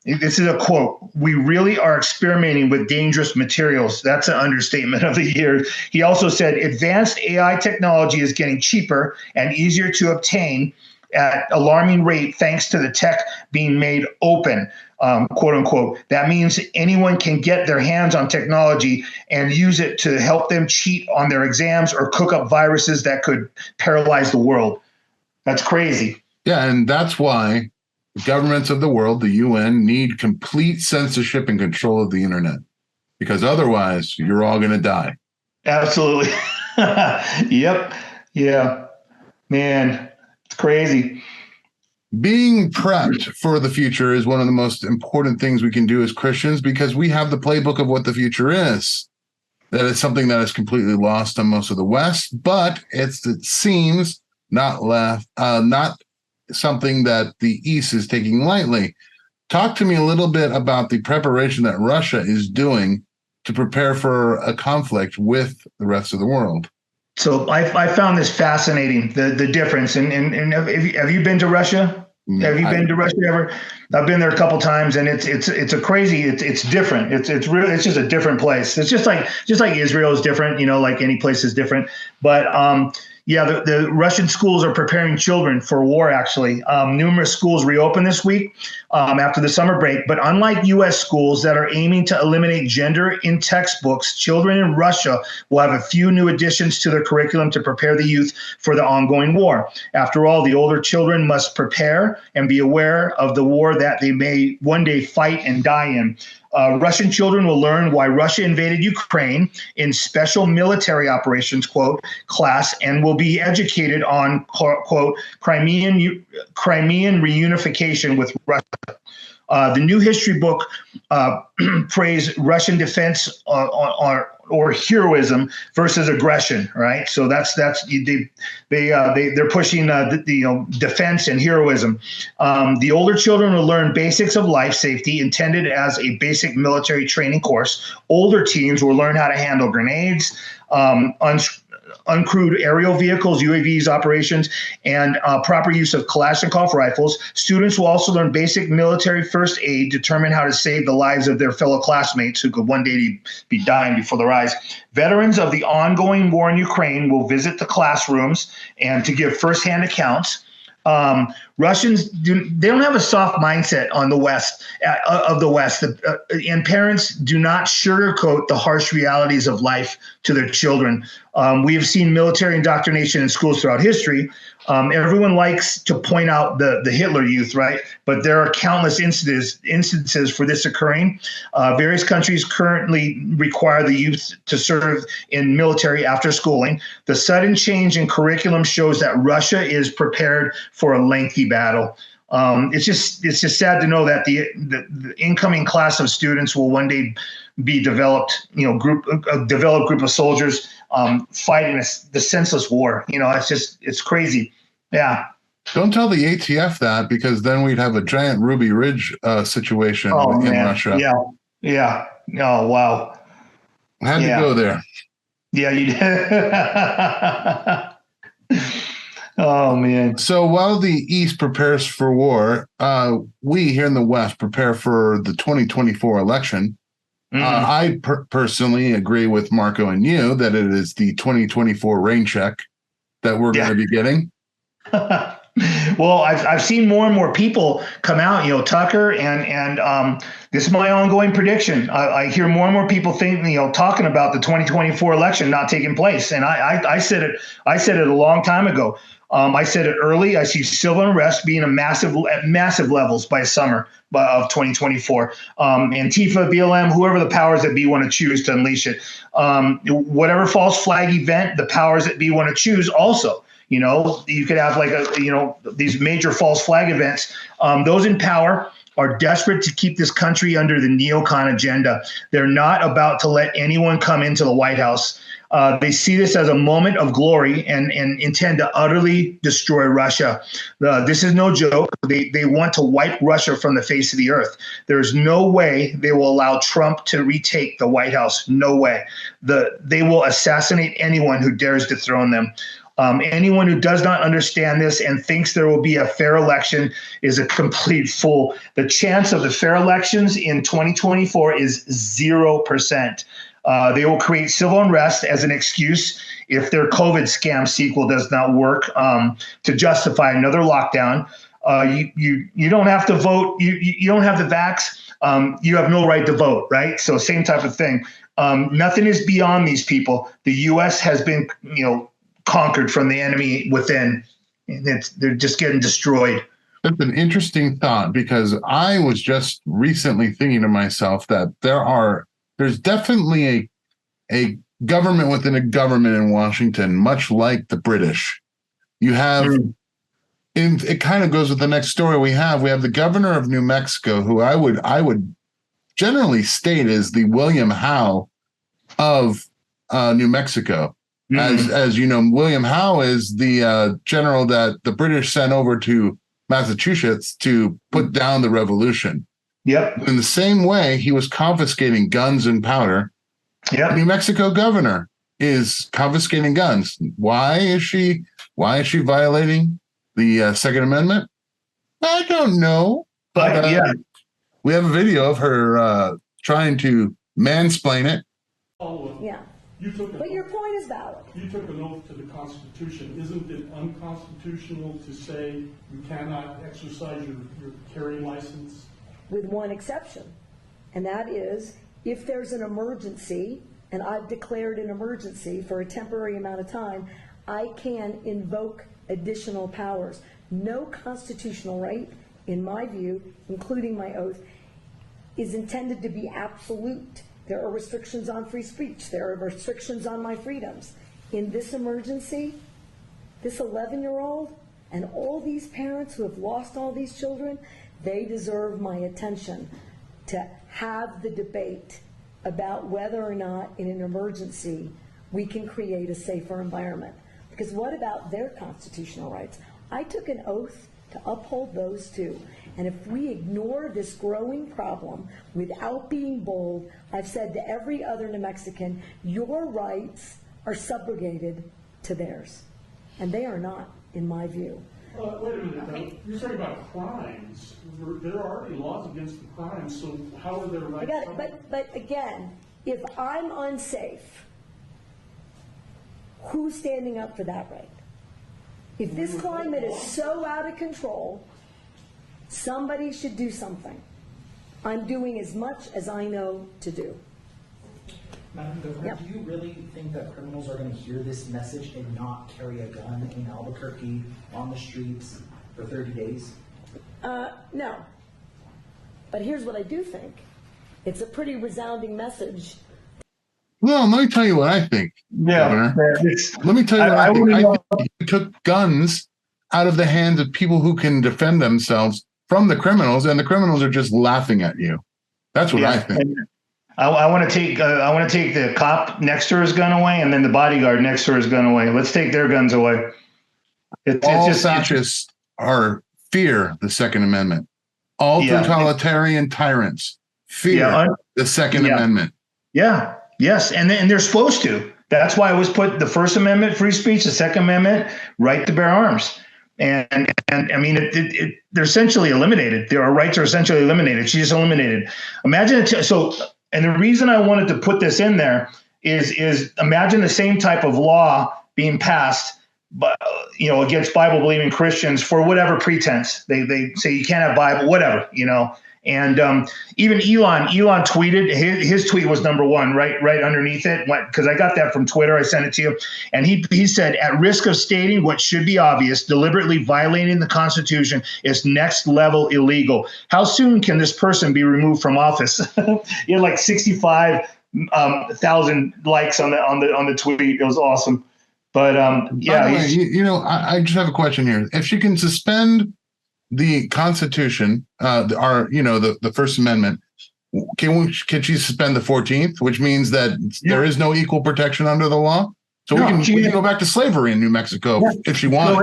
this is a quote, we really are experimenting with dangerous materials. That's an understatement of the year. He also said, advanced AI technology is getting cheaper and easier to obtain at alarming rate thanks to the tech being made open, quote unquote. That means anyone can get their hands on technology and use it to help them cheat on their exams or cook up viruses that could paralyze the world. That's crazy. Yeah, and that's why governments of the world, the UN, need complete censorship and control of the internet, because otherwise you're all going to die. Absolutely. Yep. Yeah, man, it's crazy. Being prepped for the future is one of the most important things we can do as Christians, because we have the playbook of what the future is. That is something that is completely lost on most of the West, but it seems not something that the East is taking lightly. Talk to me a little bit about the preparation that Russia is doing to prepare for a conflict with the rest of the world. So I found this fascinating, the difference. And have you been to Russia? Have you been to Russia ever? I've been there a couple times, and it's a crazy. It's different. It's really, it's just a different place. It's just like Israel is different. Like any place is different. But yeah, the Russian schools are preparing children for war, actually. Numerous schools reopened this week after the summer break. But unlike U.S. schools that are aiming to eliminate gender in textbooks, children in Russia will have a few new additions to their curriculum to prepare the youth for the ongoing war. After all, the older children must prepare and be aware of the war that they may one day fight and die in. Russian children will learn why Russia invaded Ukraine in special military operations, quote, class, and will be educated on, quote, Crimean reunification with Russia. The new history book praised Russian defense or heroism versus aggression, right? So they're pushing defense and heroism. The older children will learn basics of life safety intended as a basic military training course. Older teens will learn how to handle grenades, uncrewed aerial vehicles, UAVs operations, and proper use of Kalashnikov rifles. Students will also learn basic military first aid, determine how to save the lives of their fellow classmates who could one day be dying before their eyes. Veterans of the ongoing war in Ukraine will visit the classrooms and to give firsthand accounts. Russians they don't have a soft mindset on the West and parents do not sugarcoat the harsh realities of life to their children. We have seen military indoctrination in schools throughout history. Everyone likes to point out the Hitler Youth, right? But there are countless instances for this occurring. Various countries currently require the youth to serve in military after schooling. The sudden change in curriculum shows that Russia is prepared for a lengthy battle. It's just sad to know that the incoming class of students will one day be developed group of soldiers fighting the senseless war. It's crazy. Yeah. Don't tell the ATF that, because then we'd have a giant Ruby Ridge situation in Russia. Yeah. Oh, wow. Had to go there. Yeah, you did. Oh, man. So while the East prepares for war, we here in the West prepare for the 2024 election. I personally agree with Marco and you that it is the 2024 rain check that we're going to be getting. Well, I've seen more and more people come out, Tucker, and this is my ongoing prediction. I hear more and more people talking about the 2024 election not taking place. And I said it a long time ago. I said it early. I see civil unrest being at massive levels by summer of 2024. Antifa, BLM, whoever the powers that be want to choose to unleash it. Whatever false flag event the powers that be want to choose also. You could have these major false flag events. Those in power are desperate to keep this country under the neocon agenda. They're not about to let anyone come into the White House. They see this as a moment of glory and intend to utterly destroy Russia. This is no joke. They want to wipe Russia from the face of the earth. There's no way they will allow Trump to retake the White House. No way. They will assassinate anyone who dares dethrone them. Anyone who does not understand this and thinks there will be a fair election is a complete fool. The chance of the fair elections in 2024 is 0%. They will create civil unrest as an excuse if their COVID scam sequel does not work to justify another lockdown. You don't have to vote. You don't have the vax. You have no right to vote, right? So same type of thing. Nothing is beyond these people. The U.S. has been, conquered from the enemy within, and they're just getting destroyed. That's an interesting thought, because I was just recently thinking to myself that there's definitely a government within a government in Washington, much like the British. You have, and it kind of goes with the next story we have. We have the governor of New Mexico, who I would generally state is the William Howe of New Mexico. As you know, William Howe is the general that the British sent over to Massachusetts to put down the revolution. Yep. In the same way, he was confiscating guns and powder. Yep. The New Mexico governor is confiscating guns. Why is she violating the Second Amendment? I don't know. But we have a video of her trying to mansplain it. Yeah. But your point is valid. You took an oath to the Constitution. Isn't it unconstitutional to say you cannot exercise your carrying license? With one exception, and that is if there's an emergency, and I've declared an emergency for a temporary amount of time, I can invoke additional powers. No constitutional right, in my view, including my oath, is intended to be absolute. There are restrictions on free speech. There are restrictions on my freedoms. In this emergency, this 11-year-old and all these parents who have lost all these children, they deserve my attention to have the debate about whether or not in an emergency we can create a safer environment. Because what about their constitutional rights? I took an oath to uphold those too. And if we ignore this growing problem without being bold, I've said to every other New Mexican, your rights are subrogated to theirs. And they are not, in my view. Wait a minute, okay. You're talking about crimes. There are already laws against the crimes, so how are their rights? I got it, but again, if I'm unsafe, who's standing up for that right? If this climate is so out of control, somebody should do something. I'm doing as much as I know to do. Madam Governor, do you really think that criminals are going to hear this message and not carry a gun in Albuquerque on the streets for 30 days? No. But here's what I do think. It's a pretty resounding message. Well, let me tell you what I think, Governor. Let me tell you what I think. I think you took guns out of the hands of people who can defend themselves from the criminals, and the criminals are just laughing at you. That's what I think. I want to take the cop next to his gun away, and then the bodyguard next to his gun away. Let's take their guns away. All fascists are fear the Second Amendment. All totalitarian tyrants fear the Second Amendment. Yeah. Yes, and they're supposed to. That's why it was put the First Amendment, free speech, the Second Amendment, right to bear arms. And I mean, they're essentially eliminated. Their rights are essentially eliminated. She's just eliminated. Imagine it. And the reason I wanted to put this in there is imagine the same type of law being passed, but against Bible believing Christians for whatever pretense. They say you can't have Bible, whatever, And even Elon tweeted, his tweet was number one, right underneath it, because I got that from Twitter. I sent it to you. And he said, at risk of stating what should be obvious, deliberately violating the Constitution is next level illegal. How soon can this person be removed from office? He had like 65,000 likes on the tweet. It was awesome. But By the way, I just have a question here. If she can suspend the Constitution, the First Amendment, can she suspend the 14th, which means that there is no equal protection under the law? So we can go back to slavery in New Mexico if she wants.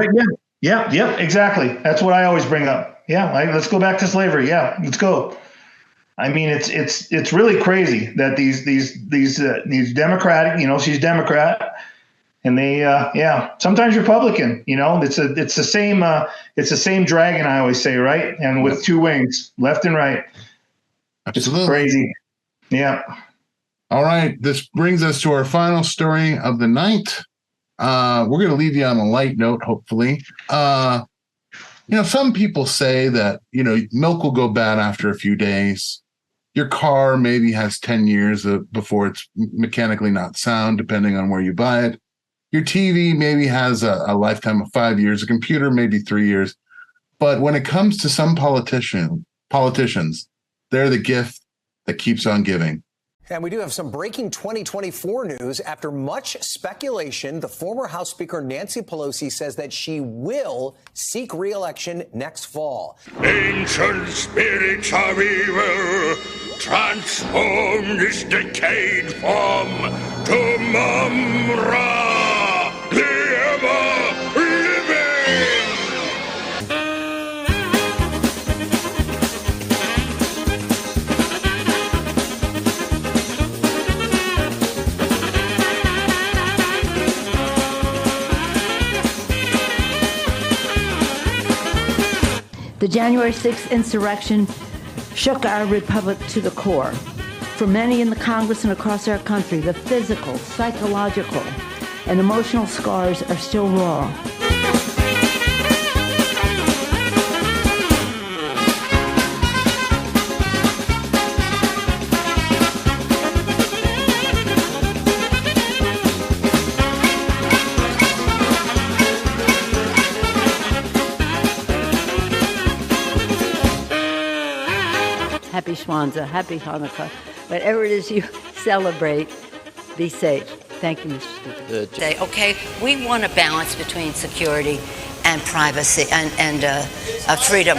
Yeah, exactly. That's what I always bring up. Yeah, let's go back to slavery. Yeah, let's go. I mean, it's really crazy that these Democratic, she's Democrat. And they, sometimes Republican, it's the same dragon, I always say, right? And with two wings, left and right. Absolutely. It's crazy. Yeah. All right. This brings us to our final story of the night. We're going to leave you on a light note, hopefully. Some people say that, milk will go bad after a few days. Your car maybe has 10 years before it's mechanically not sound, depending on where you buy it. Your TV maybe has a lifetime of 5 years, a computer maybe 3 years. But when it comes to some politicians, they're the gift that keeps on giving. And we do have some breaking 2024 news. After much speculation, the former House Speaker Nancy Pelosi says that she will seek re-election next fall. Ancient spirits of evil, transform this decayed form to Mum-Ra, the ever-living! The January 6th insurrection shook our republic to the core. For many in the Congress and across our country, the physical, psychological, and emotional scars are still raw. happy Schwanzah, happy Hanukkah, whatever it is you celebrate, be safe. Thank you, Mr. Speaker. Say, okay, we want a balance between security and privacy and freedom.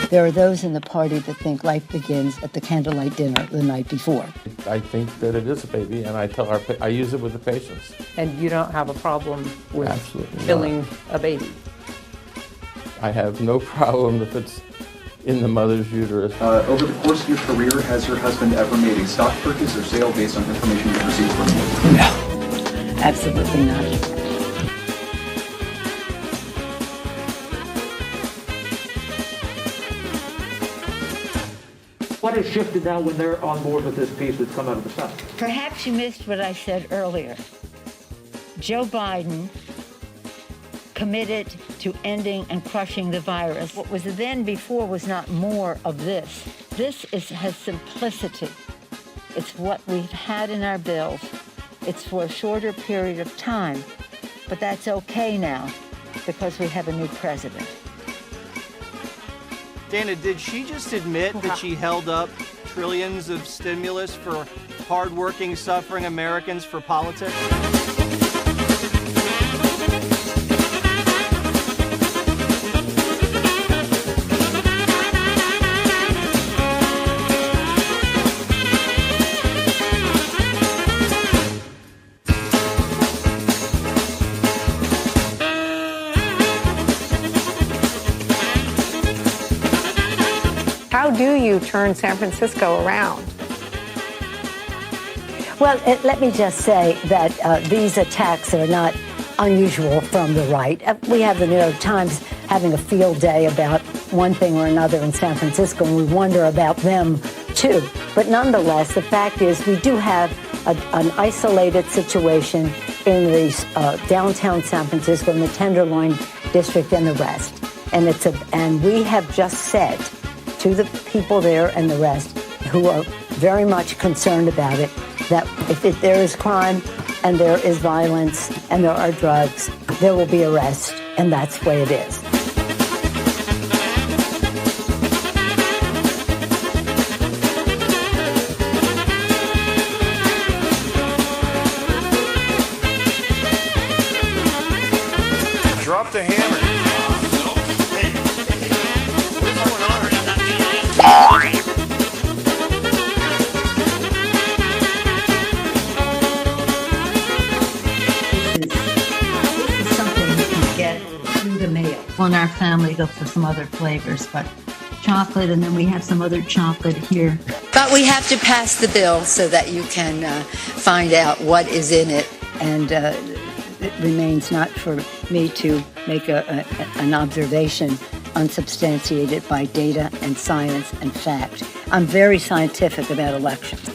There are those in the party that think life begins at the candlelight dinner the night before. I think that it is a baby, and I use it with the patients. And you don't have a problem with Absolutely killing not. a baby? I have no problem if it's in the mother's uterus. Over the course of your career, has your husband ever made a stock purchase or sale based on information you received from him? No, absolutely not. What has shifted now when they're on board with this piece that's come out of the Senate? Perhaps you missed what I said earlier. Joe Biden committed to ending and crushing the virus. What was then before was not more of this. This has simplicity. It's what we've had in our bills. It's for a shorter period of time, but that's okay now because we have a new president. Dana, did she just admit that she held up trillions of stimulus for hardworking, suffering Americans for politics? How do you turn San Francisco around? Well, let me just say that these attacks are not unusual from the right. We have the New York Times having a field day about one thing or another in San Francisco, and we wonder about them too. But nonetheless, the fact is we do have an isolated situation in the downtown San Francisco, in the Tenderloin District and the rest. And we have just said to the people there and the rest who are very much concerned about it, that if there is crime and there is violence and there are drugs, there will be arrest, and that's the way it is. Drop the hammer. The mail. On our family, look for some other flavors, but chocolate, and then we have some other chocolate here. But we have to pass the bill so that you can find out what is in it. And it remains not for me to make an observation unsubstantiated by data and science and fact. I'm very scientific about elections.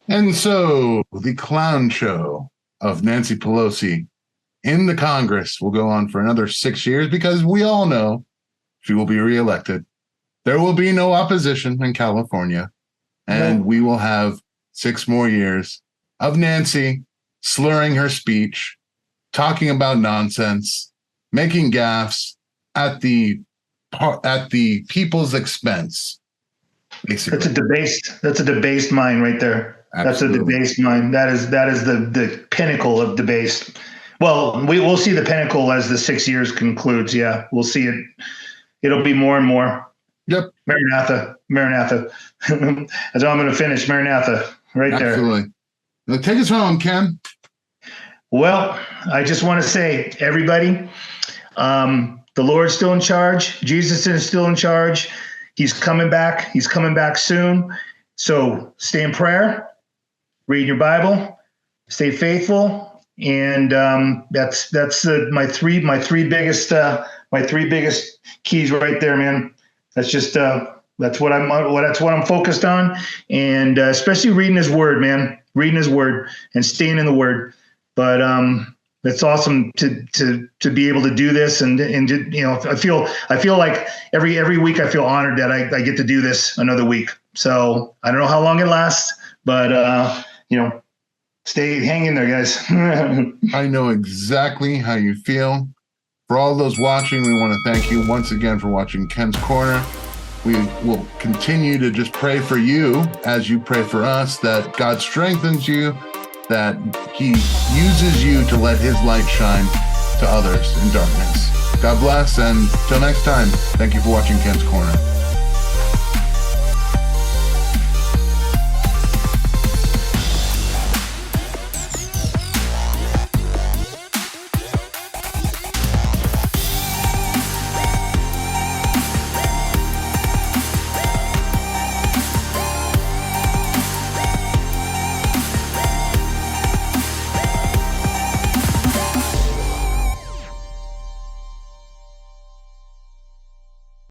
And so the clown show of Nancy Pelosi in the Congress will go on for another 6 years because we all know she will be reelected. There will be no opposition in California, and we will have 6 more years of Nancy slurring her speech, talking about nonsense, making gaffes at the people's expense. Basically. That's a debased mind right there. Absolutely. That's a debased mind. That is the pinnacle of debased. Well, we'll see the pinnacle as the 6 years concludes. Yeah, we'll see it. It'll be more and more. Yep. Maranatha. That's how I'm going to finish. Maranatha, right there. Absolutely. Now take us home, Ken. Well, I just want to say, everybody, the Lord's still in charge. Jesus is still in charge. He's coming back. He's coming back soon. So stay in prayer, read your Bible, stay faithful, and that's my three biggest keys right there, man. That's just that's what I'm focused on, and especially reading His Word, man. Reading His Word and staying in the Word. But It's awesome to be able to do this, and I feel like every week I feel honored that I get to do this another week. So I don't know how long it lasts, but stay hang in there, guys. I know exactly how you feel. For all those watching, we want to thank you once again for watching Ken's Corner. We will continue to just pray for you as you pray for us, that God strengthens you, that he uses you to let his light shine to others in darkness. God bless, and till next time, thank you for watching Ken's Corner.